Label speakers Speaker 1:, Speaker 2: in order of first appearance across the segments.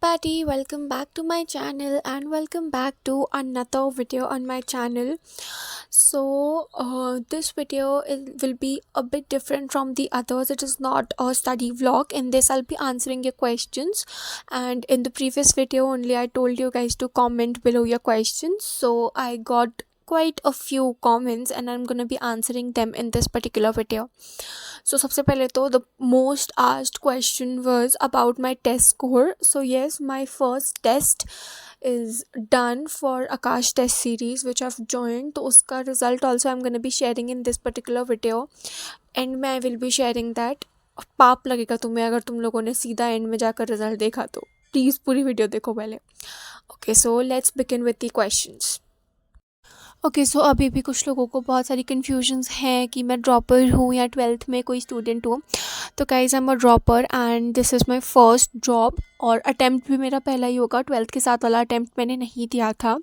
Speaker 1: everybody, welcome back to my channel and welcome back to another video on my channel. This video will be a bit different from the others. It is not a study vlog. In this I'll be answering your questions, and in the previous video only I told you guys to comment below your questions, so I got quite a few comments and I'm gonna be answering them in this particular video. So सबसे पहले तो the most asked question was about my test score. So yes, my first test is done for Akash test series which I've joined. तो उसका result also I'm gonna be sharing in this particular video. End में I will be sharing that. पाप लगेगा तुम्हें अगर तुम लोगों ने सीधा एंड में जाकर रिजल्ट देखा तो प्लीज़ पूरी वीडियो देखो पहले. Okay, so let's begin with the questions. Okay, so अभी भी कुछ लोगों को बहुत सारी कन्फ्यूजन्स हैं कि मैं ड्रॉपर हूँ या ट्वेल्थ में कोई स्टूडेंट हूँ. तो guys, I am a dropper and this is my first job, और अटेम्प्ट भी मेरा पहला ही होगा. ट्वेल्थ के साथ वाला अटेम्प्ट मैंने नहीं दिया था.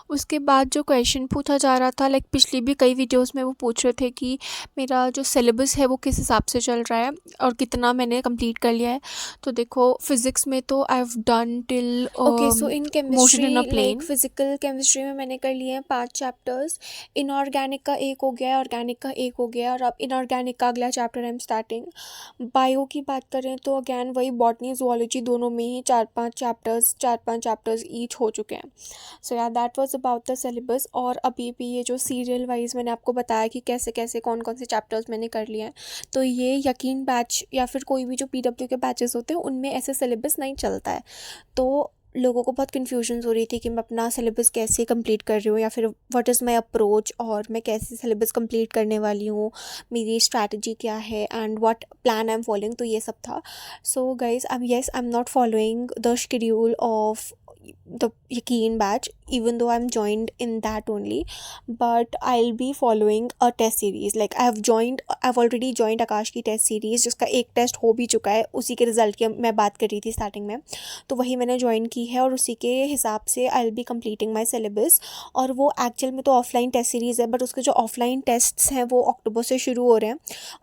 Speaker 1: उसके बाद जो क्वेश्चन पूछा जा रहा था, लाइक पिछली भी कई वीडियोस में वो पूछ रहे थे कि मेरा जो सिलेबस है वो किस हिसाब से चल रहा है और कितना मैंने कंप्लीट कर लिया है. तो देखो, फिज़िक्स में तो I have done till
Speaker 2: okay, so in chemistry
Speaker 1: in a plane.
Speaker 2: Like physical chemistry में मैंने कर लिए हैं 5 चैप्टर्स. इनऑर्गेनिक का एक हो गया है, ऑर्गेनिक का एक हो गया, और अब इनऑर्गेनिक का अगला chapter I am starting. Bio की बात करें तो अगैन वही बॉटनी जुअलॉजी दोनों में ही 4-5 चैप्टर्स ईच हो चुके हैं. सो या that was about the syllabus. और अभी भी ये जो सीरियल वाइज मैंने आपको बताया कि कैसे कैसे कौन कौन से चैप्टर्स मैंने कर लिए हैं, तो ये यकीन बैच या फिर कोई भी जो PW के बैचेस होते हैं उनमें ऐसे सिलेबस नहीं चलता है. तो लोगों को बहुत कन्फ्यूजन हो रही थी कि मैं अपना सिलेबस कैसे कंप्लीट कर रही हूँ या फिर व्हाट इज़ माय अप्रोच और मैं कैसे सिलेबस कंप्लीट करने वाली हूँ, मेरी स्ट्रैटेजी क्या है and what plan I am following. तो ये सब था. So guys, I am not following the schedule of the Yakeen batch, even though I'm joined in that only, but I'll be following a test series. Like I've already joined Akash की test series, जिसका एक test हो भी चुका है. उसी के result की मैं बात कर रही थी स्टार्टिंग में, तो वही मैंने ज्वाइन की है और उसी के हिसाब से I'll be completing my syllabus. और वो एक्चुअल में तो ऑफलाइन टेस्ट सीरीज़ है, बट उसके जो ऑफलाइन टेस्ट्स हैं वो अक्टूबर से शुरू हो रहे हैं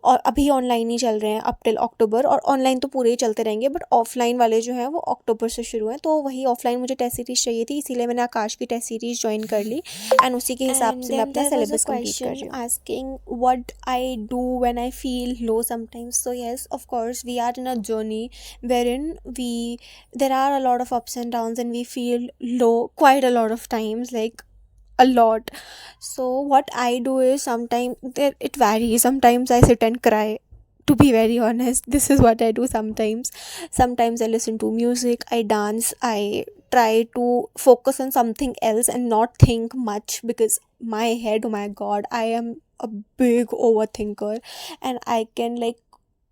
Speaker 2: और अभी ऑनलाइन ही चल रहे हैं अप टिल अक्टूबर. और ऑनलाइन तो पूरे ही चलते रहेंगे, बट ऑफलाइन वाले जो हैं वो अक्टूबर से शुरू हैं. तो वही ऑफलाइन मुझे टेस्ट सीरीज़ चाहिए थी, इसीलिए मैंने आकाश की टेस्ट सीरीज़ ज्वाइन कर ली एंड उसी के हिसाब से मैं अपना सिलेबस कंप्लीट कर रही हूँ. Asking what I do when I feel low sometimes. So yes, of course we are in a journey wherein there are a lot of ups and downs and we feel low quite a lot of times, like a lot. So what I do is sometimes it varies. Sometimes I sit and cry, to be very honest. This is what I do sometimes I listen to music, I dance, I try to focus on something else and not think much, because my head, oh my god, I am a big overthinker and I can like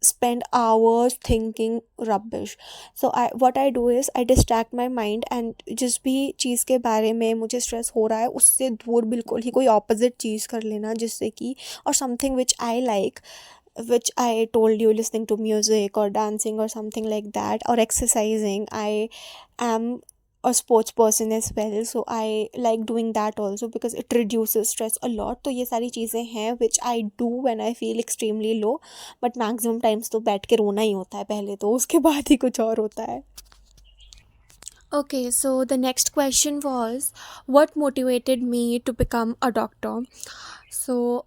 Speaker 2: spend hours thinking rubbish. So what I do is I distract my mind and जिस भी चीज़ के बारे में मुझे stress हो रहा है उससे दूर बिल्कुल ही कोई ऑपोजिट चीज़ कर लेना, जिससे कि, और something which I like, which I told you, listening to music or dancing or something like that, or exercising. I am a sports person as well, so I like doing that also because it reduces stress a lot. तो ये सारी चीज़ें हैं which I do when I feel extremely low, but maximum times तो बैठ के रोना ही होता है पहले, तो उसके बाद ही कुछ और होता है.
Speaker 1: Okay, so the next question was, what motivated me to become a doctor? So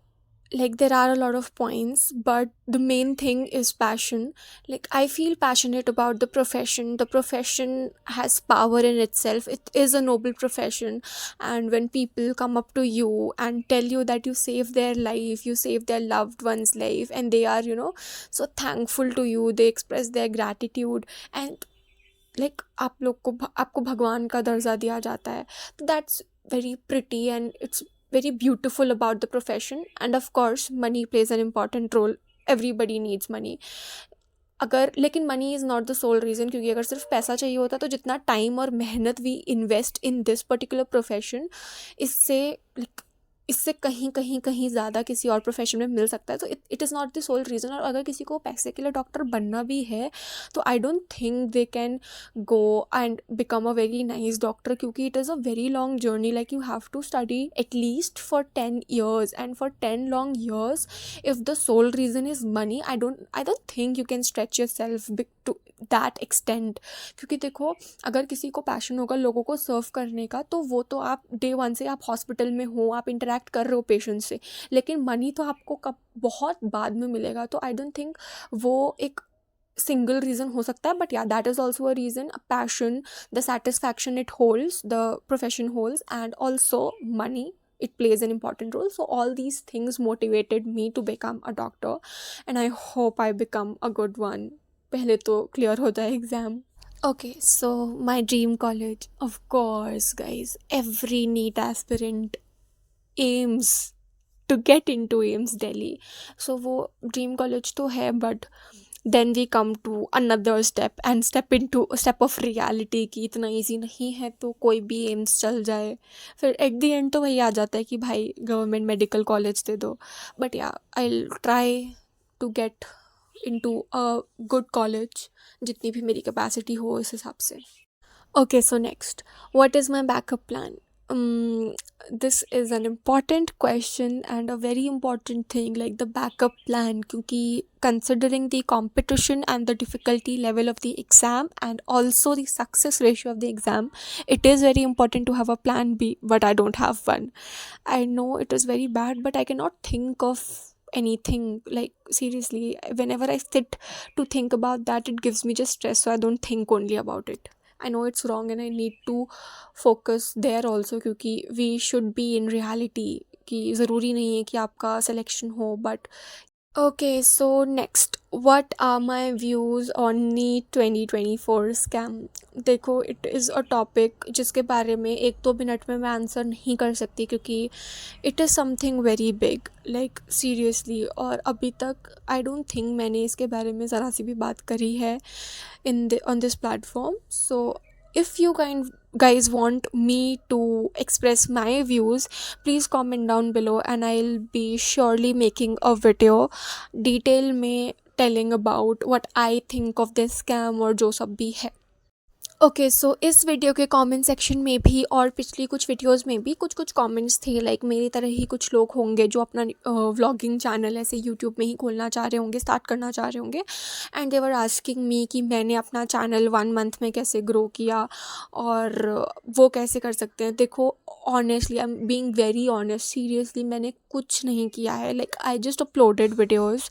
Speaker 1: like there are a lot of points, but the main thing is passion. Like I feel passionate about the profession. The profession has power in itself. It is a noble profession, and when people come up to you and tell you that you saved their life, you saved their loved one's life, and they are, so thankful to you, they express their gratitude, and like आपको भगवान का दर्जा दिया जाता है. तो that's very pretty and it's very beautiful about the profession. And of course money plays an important role. Everybody needs money. लेकिन money is not the soul reason, क्योंकि अगर सिर्फ पैसा चाहिए होता तो जितना टाइम और मेहनत we invest in this particular profession, इससे इससे कहीं कहीं कहीं ज़्यादा किसी और प्रोफेशन में मिल सकता है. तो it is not the soul reason. और अगर किसी को पैसे के लिए डॉक्टर बनना भी है तो I don't think they can go and become a very nice doctor, क्योंकि it is a very long journey. Like you have to study at least for 10 years, and for 10 long years, if the sole reason is money, I don't think you can stretch yourself to that extent, क्योंकि देखो अगर किसी को passion होगा लोगों को सर्व करने का, तो वो तो आप डे वन से आप हॉस्पिटल में हो, आप इंटरेक्ट कर रहे हो पेशेंट से, लेकिन मनी तो आपको कब बहुत बाद में मिलेगा। तो आई डोंट थिंक वो एक सिंगल रीज़न हो सकता है, बट या that is also a reason, passion, the satisfaction it holds, the profession holds, and also money, it plays an important role. So all these things motivated me to become a doctor, and I hope I become a good one. पहले तो clear हो जाए exam. Okay, so my dream college, of course guys, every NEET aspirant aims to get into AIMS Delhi. So वो dream college तो है, but then we come to another step and step of reality कि इतना easy नहीं है तो कोई भी एम्स चल जाए, फिर at the end तो वही आ जाता है कि भाई गवर्नमेंट मेडिकल कॉलेज दे दो, बट या I'll try to get into a good college जितनी भी मेरी कैपेसिटी हो इस हिसाब से. Okay, so next, what is my backup plan? This is an important question and a very important thing, like the backup plan, क्योंकि considering the competition and the difficulty level of the exam and also the success ratio of the exam, it is very important to have a plan B, but I don't have one. I know it is very bad, but I cannot think of anything, like seriously, whenever I sit to think about that, it gives me just stress, so I don't think only about it. I know it's wrong and I need to focus there also, क्योंकि we should be in reality कि ज़रूरी नहीं है कि आपका selection हो, but okay, so next, what are my views on NEET 2024 scam? देखो, it is a topic जिसके बारे में 1-2 मिनट में मैं आंसर नहीं कर सकती, क्योंकि it is something very big, like seriously, और अभी तक I don't think मैंने इसके बारे में ज़रा सी भी बात करी है on this platform. So if you guys want me to express my views, please comment down below and I'll be surely making a video detail में telling about what I think of this scam और जो सब भी है. Okay, सो इस video के comment section में भी और पिछली कुछ वीडियोस में भी कुछ कुछ कमेंट्स थे, लाइक मेरी तरह ही कुछ लोग होंगे जो अपना व्लॉगिंग चैनल ऐसे यूट्यूब में ही खोलना चाह रहे होंगे, स्टार्ट करना चाह रहे होंगे, and they were asking me कि मैंने अपना चैनल 1 मंथ में कैसे ग्रो किया और वो कैसे कर सकते हैं. देखो, honestly, I am being very honest, seriously मैंने कुछ नहीं किया है. Like I just uploaded videos.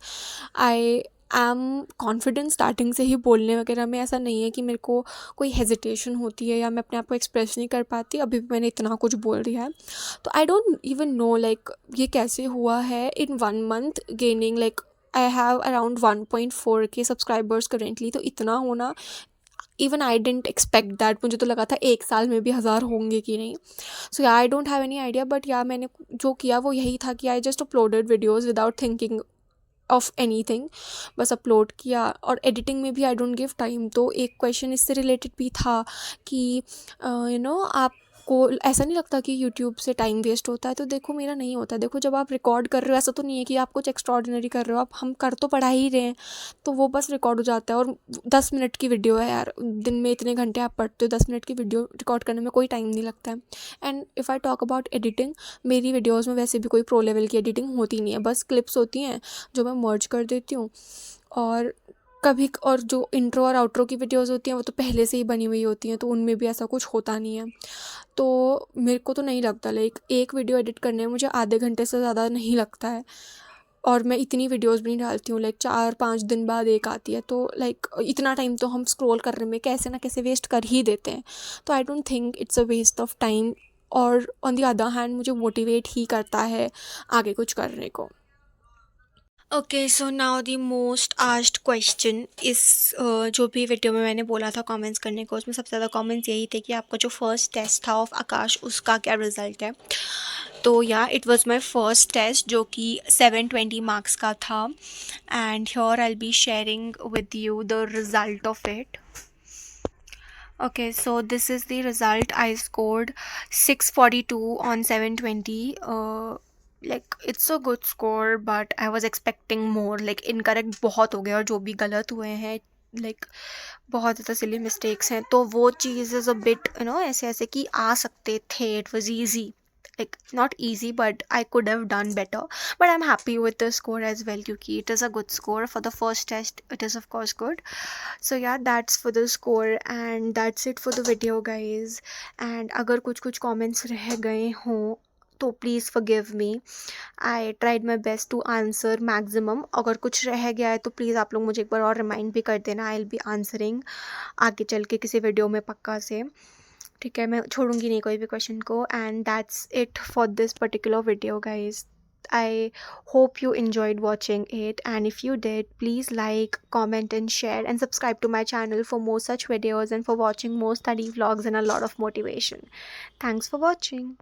Speaker 1: I am confident starting से ही बोलने वगैरह में. ऐसा नहीं है कि मेरे को कोई हेजिटेशन होती है या मैं अपने आप को एक्सप्रेस नहीं कर पाती. अभी भी मैंने इतना कुछ बोल दिया है, तो I don't even know like ये कैसे हुआ है इन 1 month gaining. Like I have around 1.4K subscribers currently, तो इतना होना, even I didn't expect that. मुझे तो लगा था 1 साल में भी 1000 होंगे कि नहीं. सो या I don't have any idea, but या मैंने जो किया वो यही था कि I just uploaded videos without thinking of anything. बस अपलोड किया, और एडिटिंग में भी आई डोंट गिव टाइम. तो एक क्वेश्चन इससे रिलेटेड भी था कि आपको ऐसा नहीं लगता कि यूट्यूब से टाइम वेस्ट होता है? तो देखो, मेरा नहीं होता. देखो, जब आप रिकॉर्ड कर रहे हो, ऐसा तो नहीं है कि आप कुछ एक्स्ट्रॉर्डिनरी कर रहे हो. हम कर तो पढ़ा ही रहे हैं, तो वो बस रिकॉर्ड हो जाता है. और 10 मिनट की वीडियो है यार, दिन में इतने घंटे आप पढ़ते हो, 10 मिनट की वीडियो रिकॉर्ड करने में कोई टाइम नहीं लगता है. And if I talk about editing, मेरी वीडियोज़ में वैसे भी कोई प्रो लेवल की एडिटिंग होती नहीं है. बस क्लिप्स होती हैं जो मैं मर्ज कर देती हूँ, और कभी और जो इंट्रो और आउट्रो की वीडियोज़ होती हैं वो तो पहले से ही बनी हुई होती हैं, तो उनमें भी ऐसा कुछ होता नहीं है. तो मेरे को तो नहीं लगता, लाइक एक वीडियो एडिट करने में मुझे आधे घंटे से ज़्यादा नहीं लगता है. और मैं इतनी वीडियोज़ भी नहीं डालती हूँ, लाइक 4-5 दिन बाद एक आती है. तो लाइक इतना टाइम तो हम स्क्रॉल करने में कैसे ना कैसे वेस्ट कर ही देते हैं. तो I don't think it's a waste of time, और ऑन द अदर हैंड मुझे मोटिवेट ही करता है आगे कुछ करने को. Okay, so now the most asked question. इस जो भी वीडियो में मैंने बोला था कमेंट्स करने को, उसमें सबसे ज़्यादा कमेंट्स यही थे कि आपका जो फर्स्ट टेस्ट था ऑफ आकाश, उसका क्या रिज़ल्ट है. तो yeah it was my first test, जो कि 720 मार्क्स का था, and here I will be sharing with you the result of it. Okay, so this is the result. I scored 642 on 720. Like it's a good score, but I was expecting more. Like incorrect बहुत हो गए, और जो भी गलत हुए हैं, like बहुत ज़्यादा सिली मिस्टेक्स हैं, तो वो चीज़ इज़ अ बिट ऐसे ऐसे कि आ सकते थे. It was easy. like not easy, but I could have done better. But I'm happy with the score as well, because it is a good score for the first test. It is of course good. So yeah, that's for the score, and that's it for the video guys. And अगर कुछ comments रह गए हों तो please forgive me. I tried my best to answer maximum. अगर कुछ रह गया है तो प्लीज़ आप लोग मुझे एक बार और रिमाइंड भी कर देना. I'll be answering आगे चल के किसी वीडियो में पक्का से. ठीक है, मैं छोड़ूंगी नहीं कोई भी क्वेश्चन को. And that's it for this particular video guys. I hope you enjoyed watching it, and if you did, please like, comment and share, and subscribe to my channel for more such videos and for watching more study vlogs and a lot of motivation. Thanks for watching.